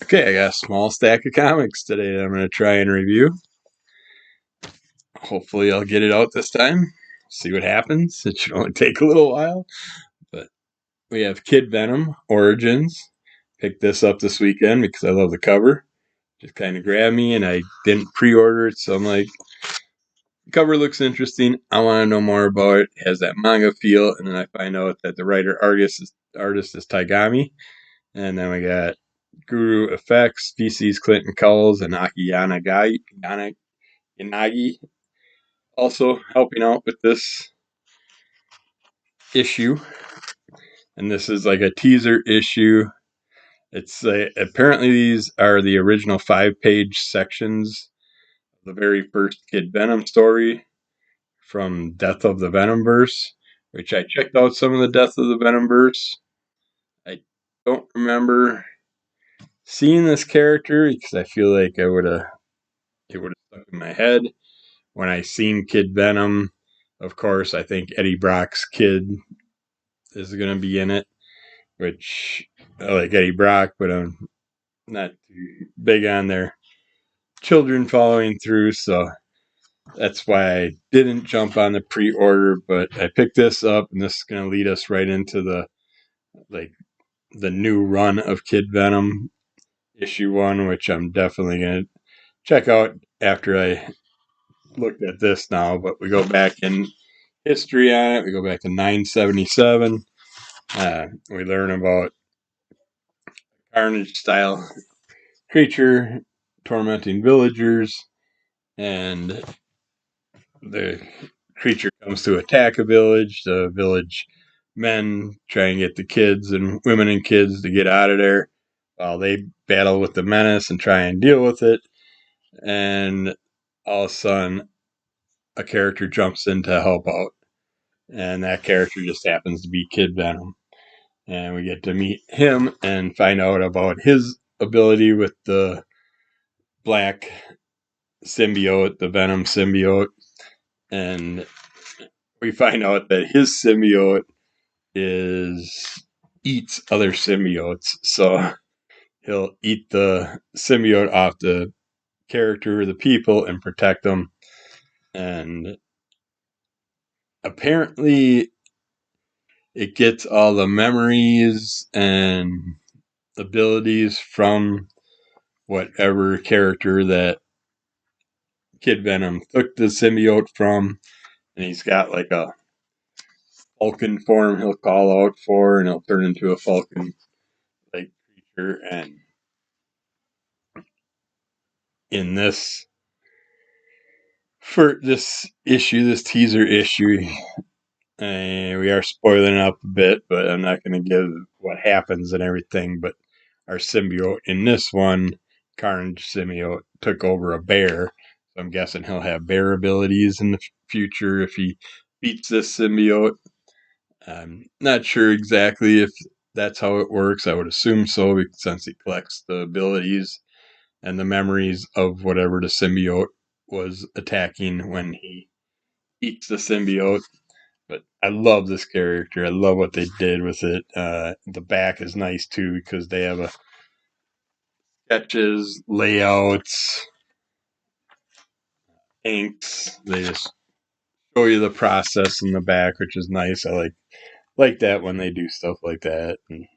Okay, I got a small stack of comics today that I'm going to try and review. Hopefully, I'll get it out this time. See what happens. It should only take a little while. But we have Kid Venom Origins. Picked this up this weekend because I love the cover. Just kind of grabbed me, and I didn't pre order it, so I'm like, the cover looks interesting. I want to know more about it. It has that manga feel, and then I find out that the artist is Taigami. And then we got Guru Effects, Feces, Clinton Cowles, and Aki Yanagi also helping out with this issue. And this is like a teaser issue. It's apparently these are the original 5-page sections of the very first Kid Venom story from Death of the Venomverse, which I checked out some of the Death of the Venomverse. I don't remember seeing this character because I feel like it would have stuck in my head when I seen Kid Venom. Of course, I think Eddie Brock's kid is going to be in it, which I like Eddie Brock, but I'm not too big on their children following through, so that's why I didn't jump on the pre-order. But I picked this up, and this is going to lead us right into like the new run of Kid Venom issue 1, which I'm definitely going to check out after I looked at this now. But we go back in history on it. We go back to 977. We learn about Carnage style creature tormenting villagers, and the creature comes to attack a village. The village men try and get the kids and women and kids to get out of there while they battle with the menace and try and deal with it. And all of a sudden, a character jumps in to help out, and that character just happens to be Kid Venom. And we get to meet him and find out about his ability with the black symbiote, the Venom symbiote, and we find out that his symbiote is eats other symbiotes. So he'll eat the symbiote off the character or the people and protect them. And apparently, it gets all the memories and abilities from whatever character that Kid Venom took the symbiote from, and he's got like a falcon form he'll call out for, and he'll turn into a falcon like creature. And in this, for this issue, this teaser issue, we are spoiling it up a bit, but I'm not going to give what happens and everything. But our symbiote in this one, Carnage symbiote, took over a bear. So I'm guessing he'll have bear abilities in the future if he beats this symbiote. I'm not sure exactly if that's how it works. I would assume so, since he collects the abilities and the memories of whatever the symbiote was attacking when he eats the symbiote. But I love this character. I love what they did with it. The back is nice too because they have a sketches, layouts, inks. They just show you the process in the back, which is nice. I like that when they do stuff like that and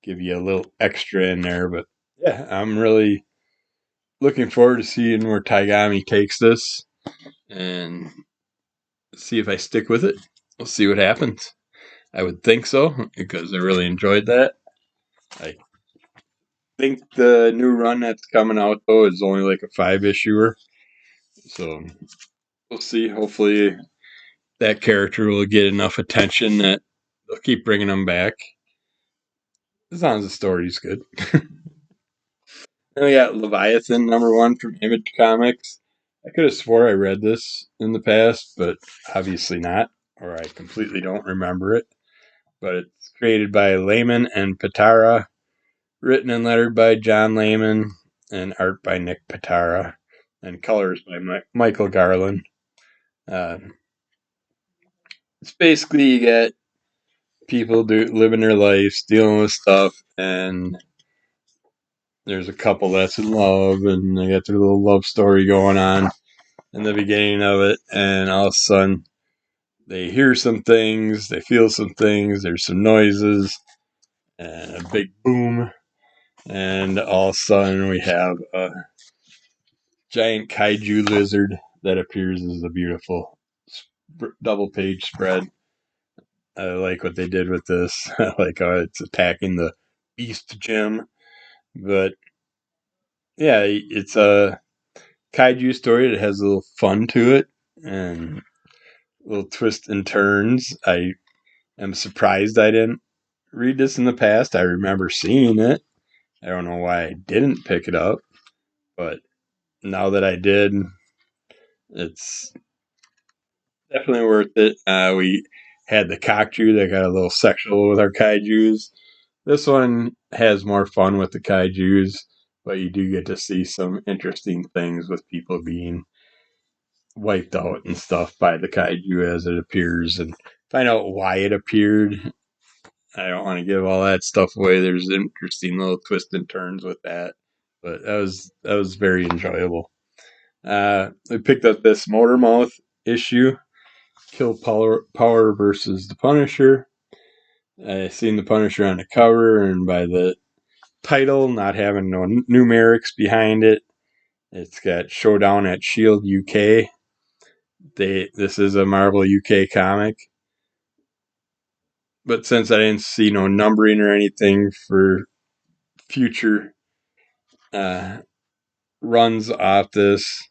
give you a little extra in there. But yeah, I'm really looking forward to seeing where Taigami takes this and see if I stick with it. We'll see what happens. I would think so because I really enjoyed that. I think the new run that's coming out though is only like a 5-issuer, so we'll see. Hopefully, that character will get enough attention that they'll keep bringing them back as long as the story's good. Then we got Leviathan #1 from Image Comics. I could have swore I read this in the past, but obviously not, or I completely don't remember it. But it's created by Lehman and Pitara, written and lettered by John Lehman, and art by Nick Pitara, and colors by Michael Garland. Uh, it's basically you get people living their lives, dealing with stuff, and there's a couple that's in love, and they got their little love story going on in the beginning of it, and all of a sudden they hear some things, they feel some things, there's some noises, and a big boom, and all of a sudden we have a giant kaiju lizard that appears as a beautiful double page spread. I like what they did with this. I like how it's attacking the Beast Gym. But yeah, it's a kaiju story that has a little fun to it and little twists and turns. I am surprised I didn't read this in the past. I remember seeing it. I don't know why I didn't pick it up, but now that I did, it's definitely worth it. We had the kaiju that got a little sexual with our kaijus. This one has more fun with the kaijus, but you do get to see some interesting things with people being wiped out and stuff by the kaiju as it appears and find out why it appeared. I don't want to give all that stuff away. There's interesting little twists and turns with that, but that was very enjoyable. I picked up this Motormouth issue, Kill Power versus the Punisher. I seen the Punisher on the cover, and by the title not having no numerics behind it, it's got Showdown at Shield UK. This is a Marvel UK comic, but since I didn't see no numbering or anything for future uh, runs off this,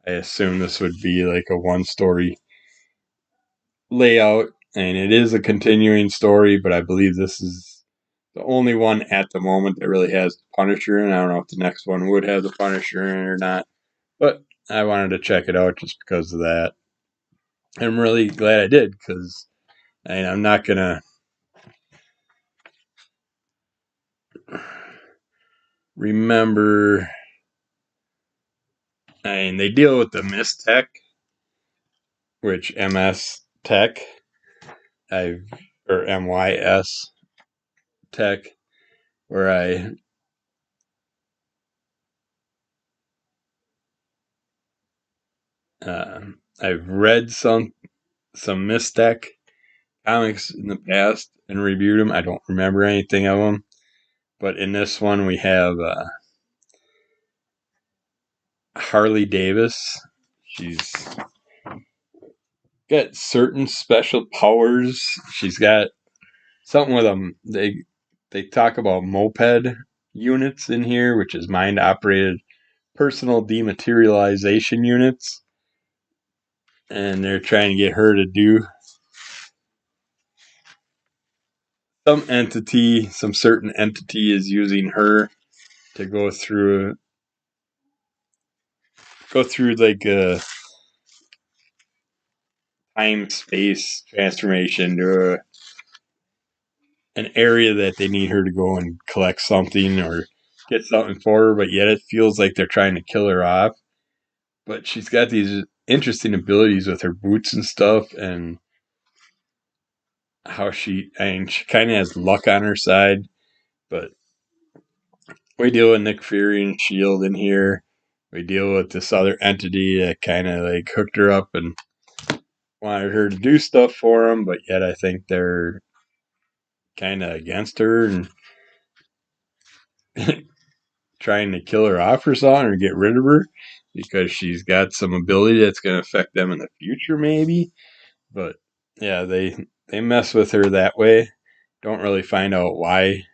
I assume this would be like a one story layout, and it is a continuing story, but I believe this is the only one at the moment that really has the Punisher in. I don't know if the next one would have the Punisher in or not, but I wanted to check it out just because of that. I'm really glad I did, because I'm not gonna remember. They deal with the Mys which MS Tech, I've or MYS Tech, where I've read some Mys comics in the past and reviewed them. I don't remember anything of them, but in this one we have Harley Davis. She's got certain special powers. She's got something with them. They talk about moped units in here, which is mind operated personal dematerialization units, and they're trying to get her to do some certain entity is using her to go through like a time space transformation to an area that they need her to go and collect something or get something for her, but yet it feels like they're trying to kill her off. But she's got these interesting abilities with her boots and stuff, and how she kind of has luck on her side. But we deal with Nick Fury and Shield in here. We deal with this other entity that kind of like hooked her up and wanted her to do stuff for them, but yet I think they're kind of against her and trying to kill her off or something or get rid of her because she's got some ability that's going to affect them in the future, maybe. But yeah, they mess with her that way. Don't really find out why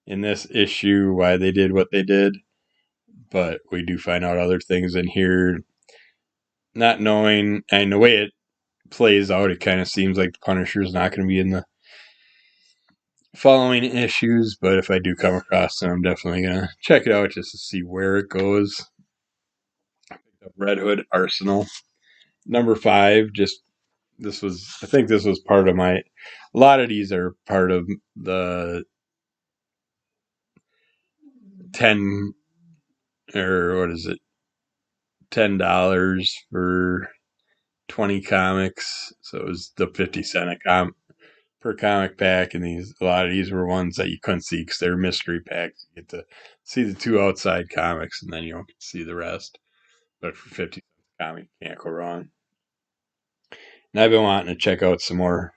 in this issue why they did what they did, but we do find out other things in here. Not knowing, and the way it plays out, it kind of seems like the Punisher is not going to be in the following issues, but if I do come across them, I'm definitely going to check it out just to see where it goes. Red Hood Arsenal. Number 5, I think this was part of a lot of these are part of the 10, or what is it, $10 for 20 comics. So it was the 50 cent a per comic pack, and a lot of these were ones that you couldn't see because they're mystery packs. You get to see the 2 outside comics, and then you don't get to see the rest. But for 50 cents a comic, you can't go wrong. And I've been wanting to check out some more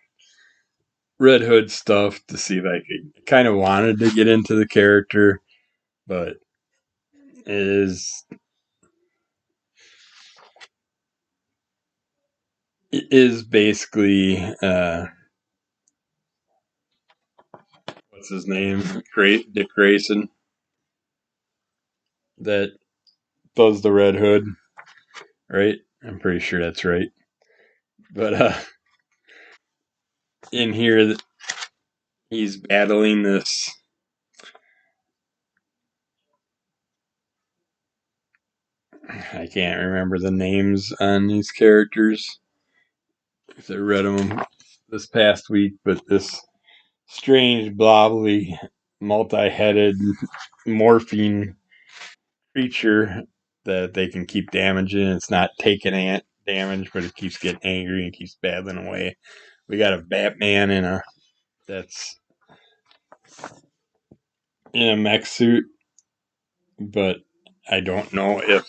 Red Hood stuff to see if I kind of wanted to get into the character, but it is basically what's his name? Dick Grayson that does the Red Hood, right? I'm pretty sure that's right. But in here, he's battling this. I can't remember the names on these characters. I read them this past week, but this strange, blobbly, multi-headed, morphine creature that they can keep damaging. It's not taking damage, but it keeps getting angry and keeps battling away. We got a Batman that's in a mech suit, but I don't know if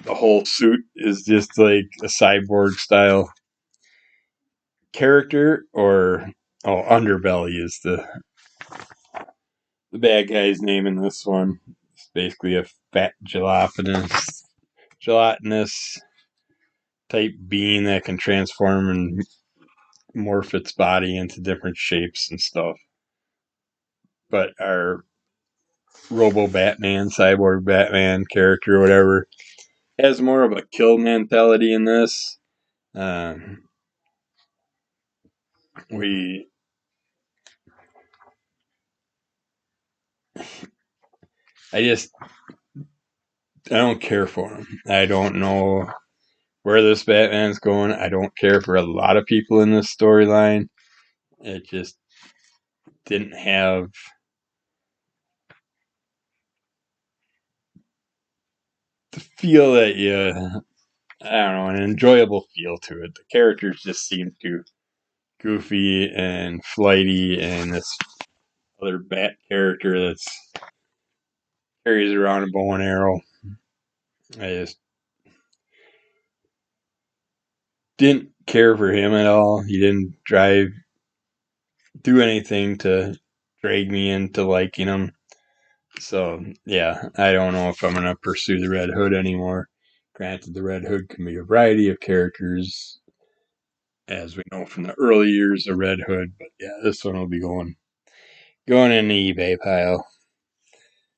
the whole suit is just like a cyborg style character or Underbelly is the bad guy's name in this one. It's basically a fat gelatinous type being that can transform and morph its body into different shapes and stuff. But our Robo Batman, Cyborg Batman character, or whatever, has more of a kill mentality in this. We I don't care for him. I don't know where this Batman's going. I don't care for a lot of people in this storyline. It just didn't have the feel that I don't know, an enjoyable feel to it. The characters just seem too goofy and flighty, and this other bat character that's carries around a bow and arrow. I just didn't care for him at all. He didn't do anything to drag me into liking him. So yeah, I don't know if I'm gonna pursue the Red Hood anymore. Granted, the Red Hood can be a variety of characters, as we know from the early years of Red Hood. But yeah, this one will be going in the eBay pile.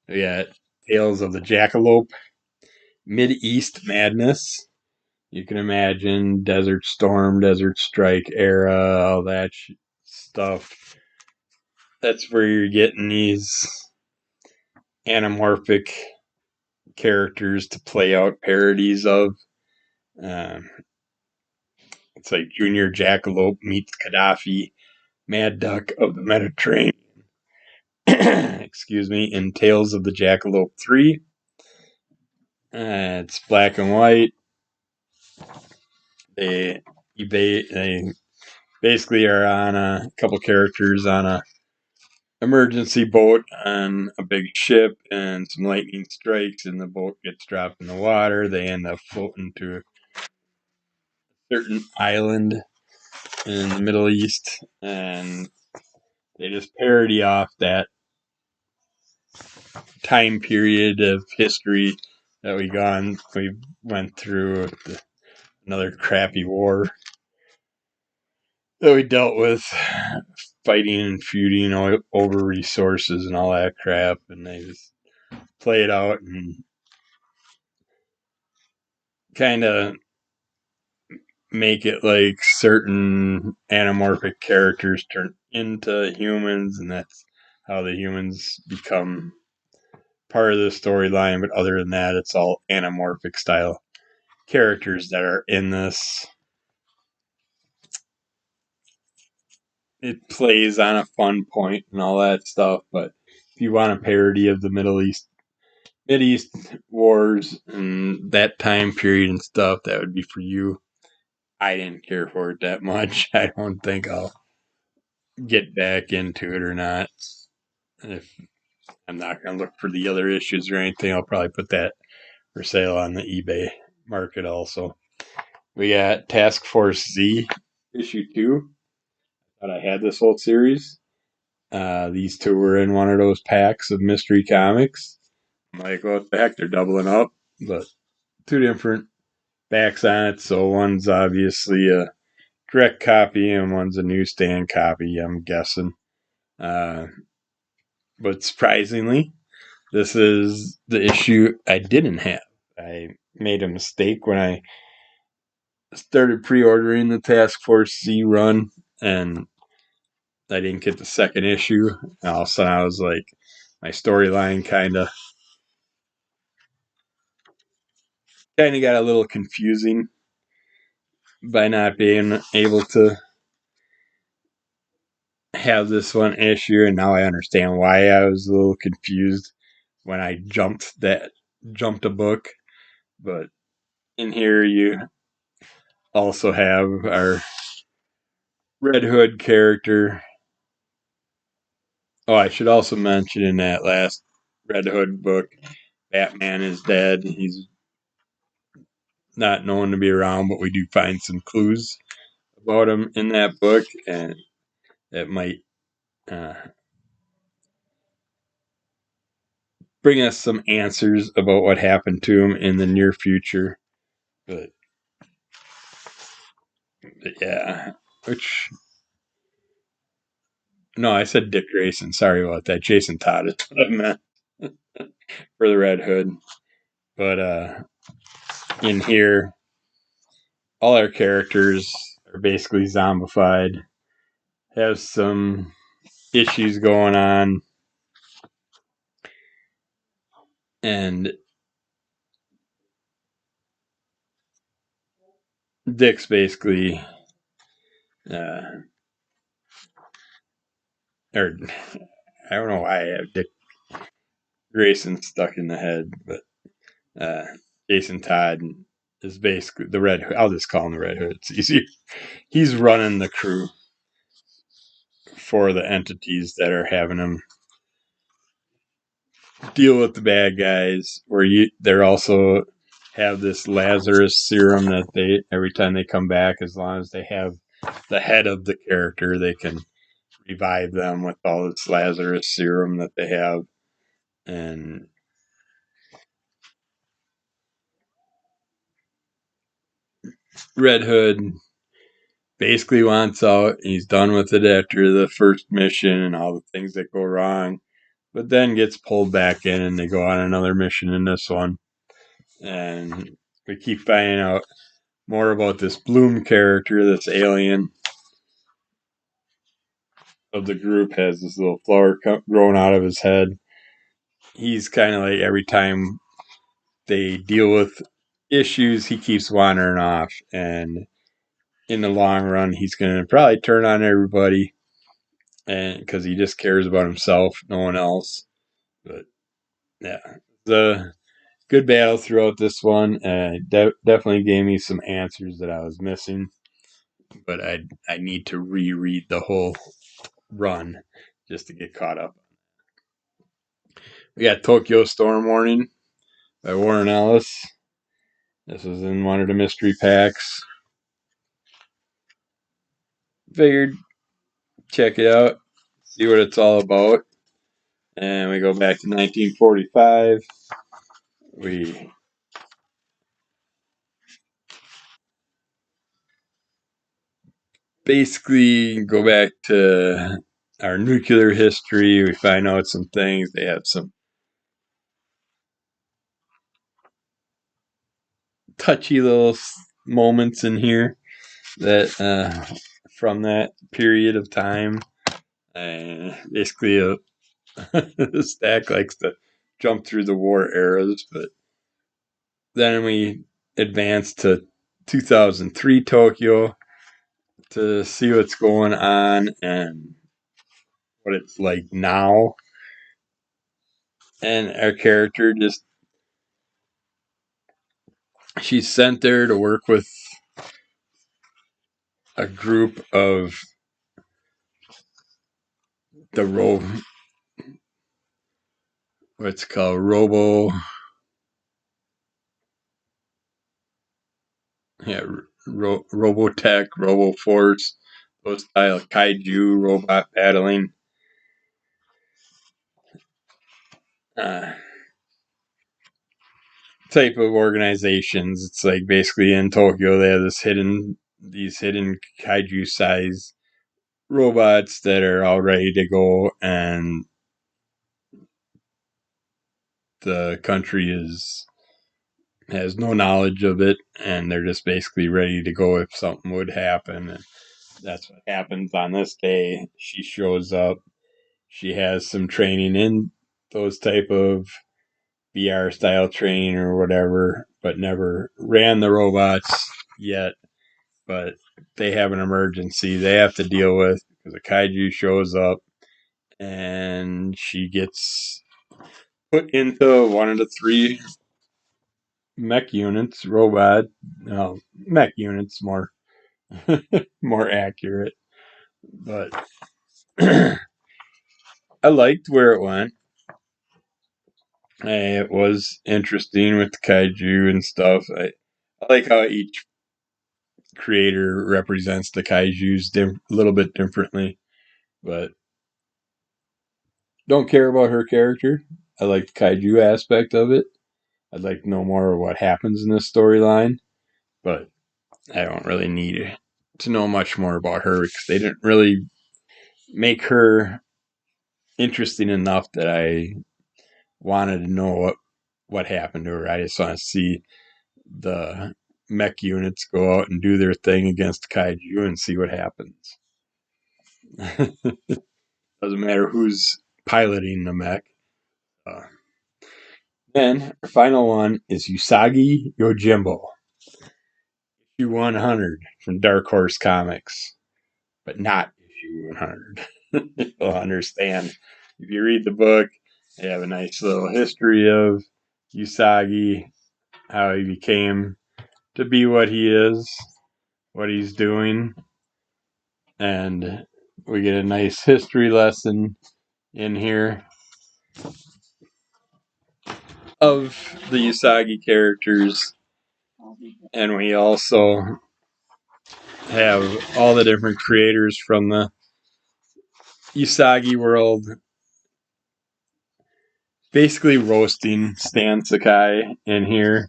We got Tales of the Jackalope Mideast Madness. You can imagine Desert Storm, Desert Strike era, all that stuff. That's where you're getting these anamorphic characters to play out parodies of. Um, it's like Junior Jackalope meets Gaddafi, Mad Duck of the Mediterranean. Excuse me, in Tales of the Jackalope 3. It's black and white. They basically are on a couple characters on a emergency boat on a big ship, and some lightning strikes and the boat gets dropped in the water. They end up floating to a certain island in the Middle East, and they just parody off that time period of history that we went through, another crappy war that we dealt with, fighting and feuding over resources and all that crap, and they just play it out and kind of make it like certain anamorphic characters turn into humans, and that's how the humans become part of the storyline. But other than that, it's all anamorphic style characters that are in this. It plays on a fun point and all that stuff, but if you want a parody of the Mideast wars and that time period and stuff, that would be for you. I didn't care for it that much. I don't think I'll get back into it or not. If I'm not going to look for the other issues or anything, I'll probably put that for sale on the eBay market also. We got Task Force Z issue 2. Thought I had this whole series. These two were in one of those packs of mystery comics. I'm like, what the heck? They're doubling up, but two different backs on it. So one's obviously a direct copy and one's a newsstand copy, I'm guessing. Uh, but surprisingly, this is the issue I didn't have. I made a mistake when I started pre-ordering the Task Force Z run, and I didn't get the second issue. And all of a sudden, I was like, my storyline kind of got a little confusing by not being able to have this one issue, and now I understand why I was a little confused when I jumped a book. But in here, you also have our Red Hood character. Oh, I should also mention in that last Red Hood book, Batman is dead. He's not known to be around, but we do find some clues about him in that book, and it might uh, bring us some answers about what happened to him in the near future. But yeah, which no, I said Dick Grayson. Sorry about that. Jason Todd is what I meant for the Red Hood. But in here, all our characters are basically zombified, have some issues going on, and Dick's basically, or I don't know why I have Dick Grayson stuck in the head, but uh, Jason Todd is basically the Red Hood. I'll just call him the Red Hood. It's easier. He's running the crew for the entities that are having him deal with the bad guys. They're also have this Lazarus serum that they every time they come back, as long as they have the head of the character, they can revive them with all this Lazarus serum that they have. And Red Hood basically wants out. He's done with it after the first mission and all the things that go wrong, but then gets pulled back in and they go on another mission in this one. And we keep finding out more about this Bloom character, this alien of the group, has this little flower growing out of his head. He's kind of like every time they deal with issues, he keeps wandering off. And in the long run, he's going to probably turn on everybody, and because he just cares about himself, no one else. But yeah, the good battle throughout this one. Definitely gave me some answers that I was missing, but I need to reread the whole run just to get caught up. We got Tokyo Storm Warning by Warren Ellis. This was in one of the mystery packs. Figured check it out, see what it's all about. And we go back to 1945. We basically go back to our nuclear history. We find out some things. They have some touchy little moments in here that from that period of time. Basically, the stack likes to jump through the war eras, but then we advance to 2003 Tokyo to see what's going on and what it's like now. And our character just, she's sent there to work with a group of the what's it called, Robotech, Roboforce, those style kaiju robot battling. Type of organizations. It's like basically in Tokyo they have these hidden kaiju size robots that are all ready to go, and the country has no knowledge of it, and they're just basically ready to go if something would happen. And that's what happens on this day. She shows up. She has some training in those type of VR style training or whatever, but never ran the robots yet. But they have an emergency they have to deal with because a kaiju shows up, and she gets put into one of the three mech units, mech units, more more accurate. But I liked where it went. It was interesting with the kaiju and stuff. I like how each creator represents the kaijus a little bit differently, but don't care about her character. I like the kaiju aspect of it. I'd like to know more of what happens in this storyline, but I don't really need to know much more about her because they didn't really make her interesting enough that I wanted to know what happened to her. I just want to see the mech units go out and do their thing against kaiju and see what happens. Doesn't matter who's piloting the mech. Then our final one is Usagi Yojimbo, issue 100 from Dark Horse Comics, but not issue 100. You'll understand if you read the book. They have a nice little history of Usagi, how he became to be what he is, what he's doing, and we get a nice history lesson in here of the Usagi characters, and we also have all the different creators from the Usagi world basically roasting Stan Sakai in here.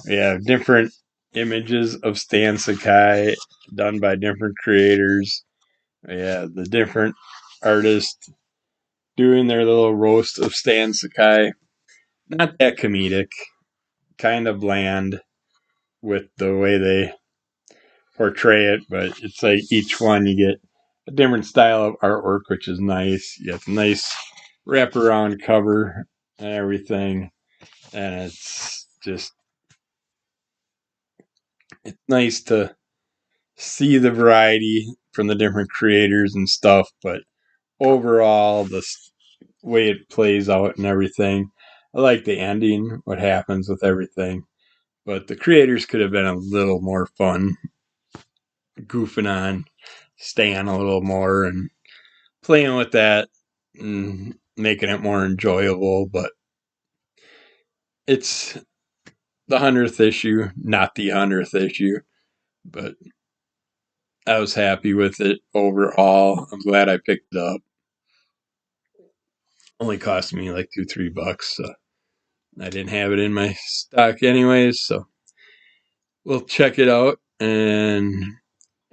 We have different images of Stan Sakai done by different creators. We have the different artists doing their little roast of Stan Sakai. Not that comedic, kind of bland with the way they portray it, but it's like each one you get a different style of artwork, which is nice. You have a nice wraparound cover and everything, and it's nice to see the variety from the different creators and stuff. But overall, the way it plays out and everything, I like the ending, what happens with everything. But the creators could have been a little more fun, goofing on Stan a little more and playing with that and making it more enjoyable. But it's the 100th issue, not the 100th issue. But I was happy with it overall. I'm glad I picked it up. Only cost me like $2-3, so I didn't have it in my stock anyways. So we'll check it out and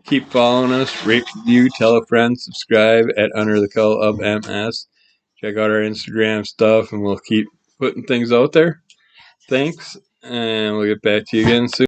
keep following us. Rate, review, tell a friend, subscribe at Under the Cull of MS. Check out our Instagram stuff, and we'll keep putting things out there. Thanks, and we'll get back to you again soon.